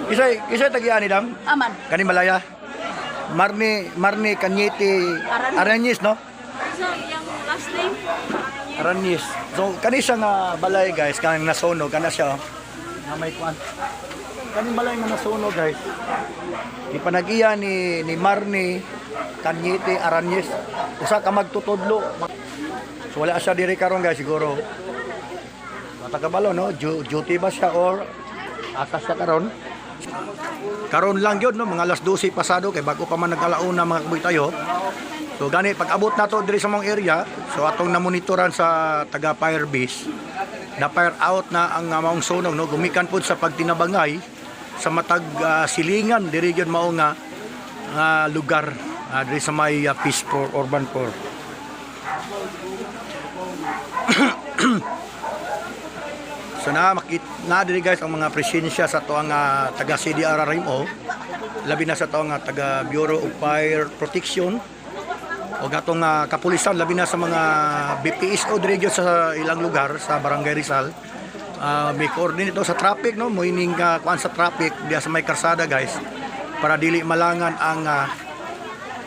Isay tagian ni dam? Aman. Kani Malaya. Marni Cañete Arañez, no? So, yung last name? Arañez. So kani siya nga balay guys, kanang nasunog kana siya. Na may kuan. Kani balay nga nasunog guys. Ipanag-iya ni Marni Cañete Arañez. Usa ka magtutudlo. So wala siya diri karon guys siguro. Matakabalo no, duty ba siya or atas siya karon? Karon lang yun, no? Mga alas 12 pasado kay bago pa man nagkalauna mga kabuy tayo. So gani pag abot na to diri sa mong area, so atong namonitoran sa taga fire base, na fire out na ang maong sunog, no? Gumikan pud sa pagtinabangay sa matag silingan diri gyud mao nga lugar diri sa may Peace 4 Urban 4. So na diri guys ang mga presensya sa tuang taga CDRRMO, labi na sa tuang taga Bureau of Fire Protection o gatong kapulisan, labi na sa mga BPSO diri sa ilang lugar sa Barangay Rizal. May coordinate sa traffic, no, moining kuan sa traffic diya sa may karsada guys, para dili malangan ang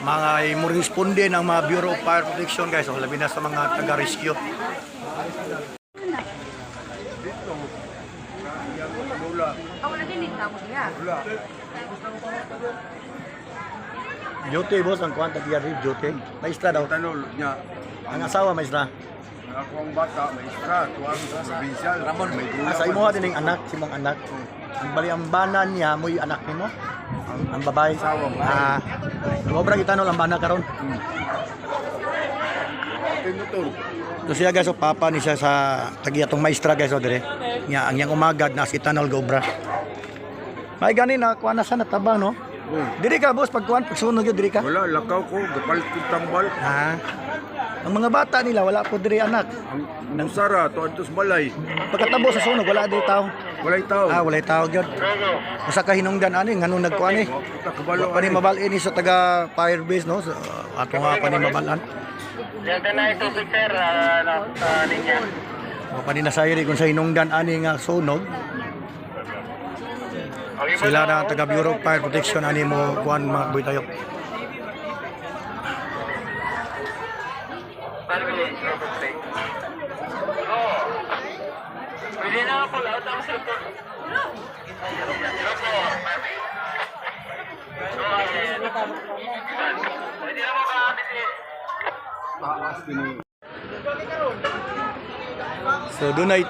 mga responde ng mga Bureau of Fire Protection guys, o labi na sa mga taga rescue. Jote boss ang kuan tagiya rin Jote. Maestra daw. Tanol niya. Ang asawa maestra. Ako ang bata, maestra, tuwang provincial. Ramon, may gula. Sa imo din ang anak, si mong anak. Ang bali ang banan niya mo'y anak nimo. Ang babae. Obra gitanol ang bana karon. Tinutol. So siya guys, papa ni siya sa tagiya tong maestra guys, dire. Nya ang yang umagad na si Tanol Gobra. May gani na kuan na sa natabang, no? Diri ka boss pag kuan pagsunog yun diri ka. Wala, lakaw ko, gapalit ko tambal. Ang mga bata nila wala po diri anak. Ang Sara, to antos balay. Pagkatabo sa sunog wala diri tao. Walay tao. Walay tao gyud. Usa ka hinungdan ani nganong nagkuan ni. Takabalo. Pa ni mabal-in sa taga fire base, no? So, ato nga pa ni mabalan. Yan na ito sir, linya. O pa ni nasayri kung sa hinungdan ani nga sunog. Sila na taga Bureau of Fire Protection ani mo kuan mga boy tayo. Pwede na ako lahat ang sir. Pwede na mo So doon ay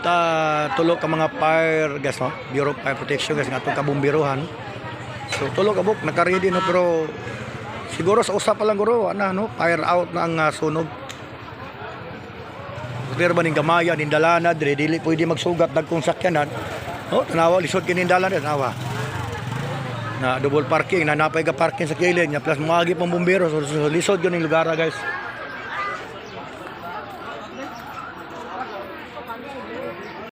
tulo ka mga fire gas, no? Bureau of Fire Protection gas nga itong kabumbiruhan. So tulo ka buk naka-ready, no? Pero siguro sa usa pa lang guro no? Fire out na ang sunog. Pero ba ning gamaya ning dalana dire dili pwede magsugat dagkong sakyanan. Oh, tanawa lisod kini dalan tanawa. Na double parking na napay ka parking sa kilid nya plus moagi pang bumbero so lisod gyud ning lugar guys.